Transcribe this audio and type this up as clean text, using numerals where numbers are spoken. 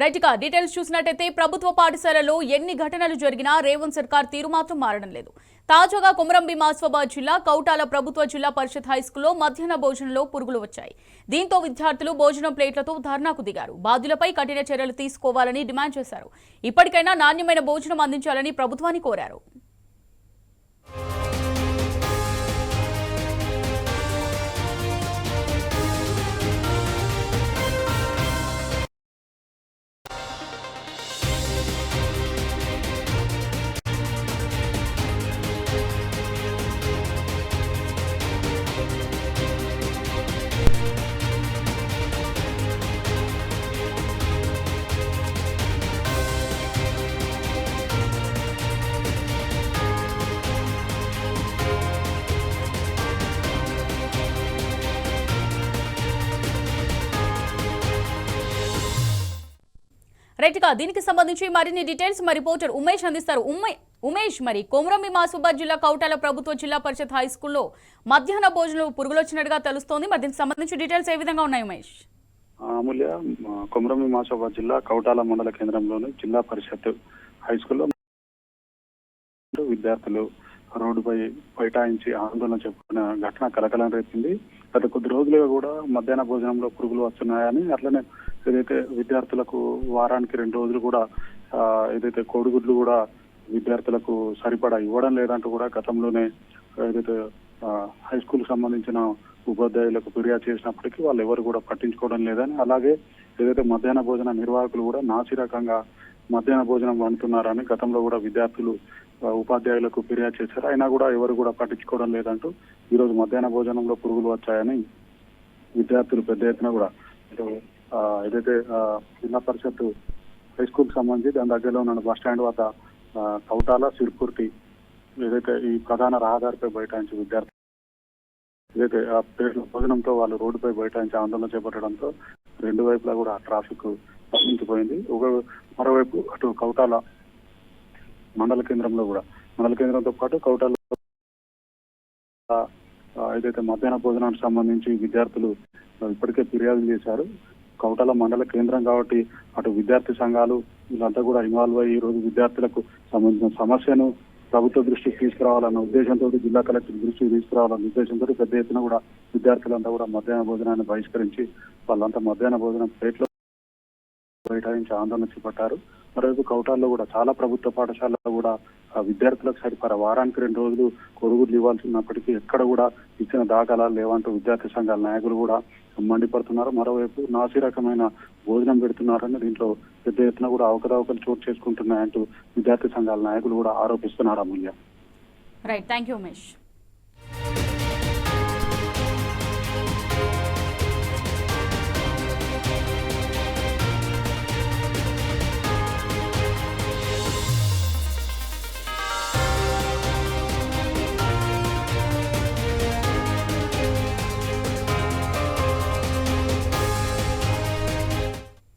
Right గా details చూసినట్టయితే ప్రభుత్వ పాఠశాలలో ఎన్ని ఘటనలు జరిగినా రేవంత్ సర్కార్ తీరు మాత్రం మారడం లేదు. తాజాగా కొమరం భీం ఆసిఫాబాద్ జిల్లా కౌటాల ప్రభుత్వ జిల్లా పరిషత్ హైస్కూల్లో మధ్యాహ్న భోజనంలో పురుగులు వచ్చాయి. దీంతో విద్యార్థులు భోజనం ప్లేట్లతో ధర్నాకు దిగారు. బాధ్యులపై కఠిన చర్యలు తీసుకోవాలని డిమాండ్ చేశారు. ఇప్పటికైనా నాణ్యమైన భోజనం అందించాలని ప్రభుత్వాన్ని కోరారు. రైట్ గా దీనికి సంబంధించి మరిన్ని డీటెయిల్స్ మా రిపోర్టర్ ఉమేష్ అందిస్తారు. ఉమేష్, మరి కొమరం భీం ఆసిఫాబాద్ జిల్లా కౌటాల ప్రభుత్వ జిల్లా పరిషత్ హై స్కూల్లో మధ్యాహ్న భోజనం పురుగులు వచ్చినట్టుగా తెలుస్తోంది. మరి దీనికి సంబంధించి డీటెయిల్స్ ఏ విధంగా ఉన్నాయి ఉమేష్? అమూల్య, కొమరం భీం ఆసిఫాబాద్ జిల్లా కౌటాల మండల కేంద్రంలోని జిల్లా పరిషత్ హై స్కూల్లో విద్యార్థులు రోడ్డుపై బైఠాయించి ఆందోళన చెప్పుకున్న ఘటన కలకలం రేపింది. గత కొద్ది రోజులుగా కూడా మధ్యాహ్న భోజనంలో పురుగులు వస్తున్నాయని, అట్లనే ఏదైతే విద్యార్థులకు వారానికి 2 రోజులు కూడా ఏదైతే కోడిగుడ్లు కూడా విద్యార్థులకు సరిపడా ఇవ్వడం లేదంటూ కూడా గతంలోనే ఏదైతే హై స్కూల్ సంబంధించిన ఉపాధ్యాయులకు ఫిర్యాదు చేసినప్పటికీ వాళ్ళు ఎవరు కూడా పట్టించుకోవడం లేదని, అలాగే ఏదైతే మధ్యాహ్న భోజన నిర్వాహకులు కూడా నాసిరకంగా మధ్యాహ్న భోజనం వండుతున్నారని గతంలో కూడా విద్యార్థులు ఉపాధ్యాయులకు ఫిర్యాదు చేశారు. అయినా కూడా ఎవరు కూడా పట్టించుకోవడం లేదంటూ ఈరోజు మధ్యాహ్న భోజనంలో పురుగులు వచ్చాయని విద్యార్థులు పెద్ద ఎత్తున కూడా ఏదైతే జిల్లా పరిషత్ హై స్కూల్ సంబంధించి దాని దగ్గరలో ఉన్న బస్ స్టాండ్ వద్ద కౌటాల సిర్పూర్తి ఏదైతే ఈ ప్రధాన రహదారిపై బైఠాయించి విద్యార్థులు ఏదైతే ఆ పేర్ల భోజనంతో వాళ్ళు రోడ్డుపై బైఠాయించి ఆందోళన చేపట్టడంతో 2 వైపులా కూడా ట్రాఫిక్ స్తంభించిపోయింది. మరోవైపు అటు కౌటాల మండల కేంద్రంతో పాటు కౌటాల ఏదైతే మధ్యాహ్న భోజనానికి సంబంధించి విద్యార్థులు ఇప్పటికే ఫిర్యాదులు చేశారు. కౌటాల మండల కేంద్రం కాబట్టి అటు విద్యార్థి సంఘాలు వీళ్ళంతా కూడా ఇన్వాల్వ్ అయ్యి ఈ రోజు విద్యార్థులకు సంబంధించిన సమస్యను ప్రభుత్వ దృష్టికి తీసుకురావాలన్న ఉద్దేశంతో, జిల్లా కలెక్టర్ దృష్టికి తీసుకురావాలన్న ఉద్దేశంతో పెద్ద ఎత్తున కూడా విద్యార్థులంతా కూడా మధ్యాహ్న భోజనాన్ని బహిష్కరించి వాళ్ళంతా మధ్యాహ్న భోజనం ప్లేట్లో బైఠాయించి ఆందోళన చేపట్టారు. మరోవైపు కౌటాల్లో కూడా చాలా ప్రభుత్వ పాఠశాలలో కూడా విద్యార్థులకు సరిపడా వారానికి 2 రోజులు కొడుగుడ్లు ఇవ్వాల్సి ఉన్నప్పటికీ ఎక్కడ కూడా ఇచ్చిన దాఖలాలు లేవంటూ విద్యార్థి సంఘాల నాయకులు కూడా మండిపడుతున్నారు. మరోవైపు నాసిరకమైన భోజనం పెడుతున్నారని, దీంట్లో పెద్ద ఎత్తున కూడా అవకతవకలు చోటు చేసుకుంటున్నాయంటూ విద్యార్థి సంఘాల నాయకులు కూడా ఆరోపిస్తున్నారు. Amulya. Right, thank you Umesh.